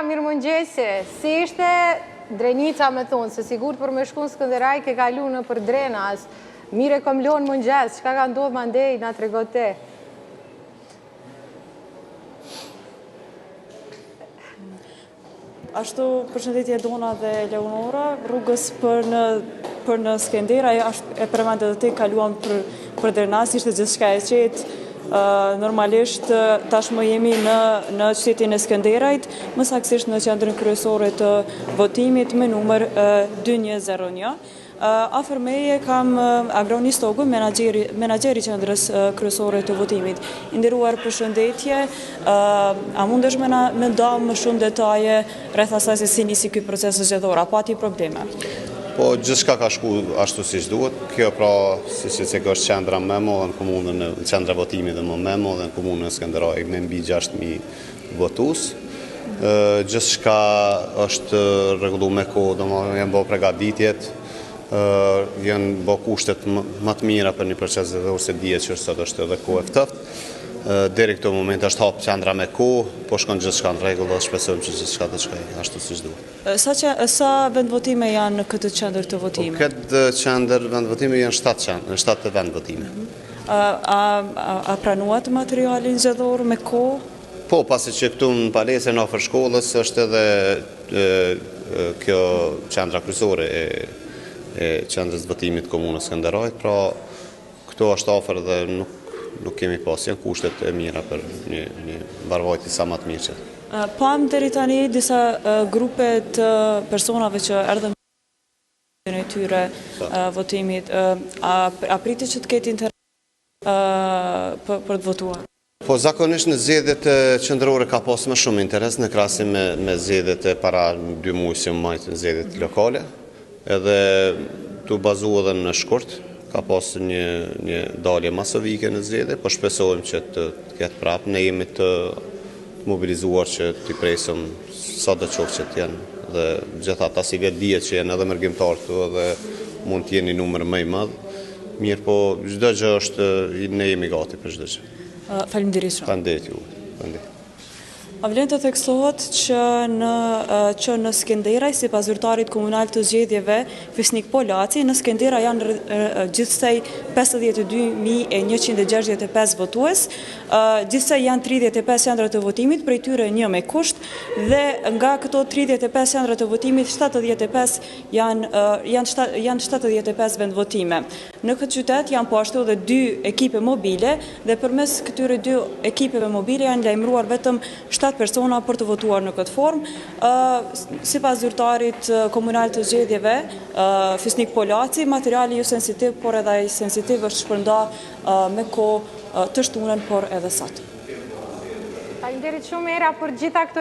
mirë mëngjese. Si ishte Drenica me thonë, se sigur për me shku në Skënderaj ke kalu në për Drenas. Mire kom lonë mëngjes, qka ka ndodhë më ndej, nga të regote? Ashtu përshëndetje Dona dhe Leonora, rrugës për në Skënderaj e përmendë dhe ti kaluan për Drenas, ishte gjithçka e qetë. Normalisht tashmë jemi në qytetin e Skënderajt, më saktësisht në qendrën kryesore të votimit me numër 2101. Afër meje kam Agroni Stogu, menaxheri qendrës kryesore të votimit. I nderuar përshëndetje, a mundesh me nda më shumë detaje rreth asaj se si nisi ky proces zgjedhor, apo pati probleme? Po, gjithçka ka shku ashtu siç duhet. Kjo pra, siç e është qendra më e madhe në komunën, qendra votimi dhe më e madhe në komunën e Skënderajit me mbi 6.000 votues. Gjithçka është rregulluar me kohë, domethënë janë bërë përgatitjet, janë bërë kushtet më të mira për një proces zgjedhor se dihet që sot është edhe kohë e ftoftë. Deri këto moment është hap qendra me kohë, po shkon gjithçka në rregull dhe shpresojmë që gjithçka të shkojë ashtu siç duhet. Sa vendvotime janë në këtë qendër të votimit? Këtë qendër vendvotime janë 7 vendvotime. A pranuat materialin zgjedhor me kohë? Po, pasi që këtu në palesën afër shkollës është edhe kjo qendra kryesore e qendrës votimit komunës Skënderajit, pra këto është afër dhe nuk kemi pas, janë kushtet e mira për një mbarvajtje sa më të mirë. Pam deri tani disa grupe të personave që erdhën në tyre votimit, a priti që të ketë interes për të votuar? Po, zakonisht në zgjedhjet qendrore ka pas më shumë interes në krahasim me zgjedhjet e para 2 muaj si më majtë zgjedhjet lokale, edhe tu bazu edhe në shkurt. Ka pas një dalje masovike në zgjedhje, po shpresojmë që të ketë prapë. Ne jemi të mobilizuar që t'i presim sa do qoftë që t'janë, dhe gjithata si vetë dihet që janë edhe mërgjimtarë këtu edhe mund t'jeni numër më i madh. Mirë, po çdo gjë është, ne jemi gati për çdo gjë. Faleminderit shumë. Faleminderit ju. Faleminderit. A vlen të theksohet që në Skënderaj, sipas zyrtarit komunal të zgjedhjeve Fisnik Polaci, në Skënderaj janë gjithsej 52.165 votues, gjithsej janë 35 qendra të votimit, prej tyre 1 me kusht, dhe nga këto 35 qendra të votimit 75 janë 75 vendvotime. Në këtë qytet janë po ashtu edhe 2 ekipe mobile, dhe përmes këtyre 2 ekipeve mobile janë lajmëruar vetëm 7 persona për të votuar në këtë formë. Sipas zyrtarit komunal të zgjedhjeve Fisnik Polaci, materiali jo sensitiv, por edhe ai sensitiv është shpërnda me kohë të shtunën, por edhe sot. Faleminderit shumë Era për gjitha këto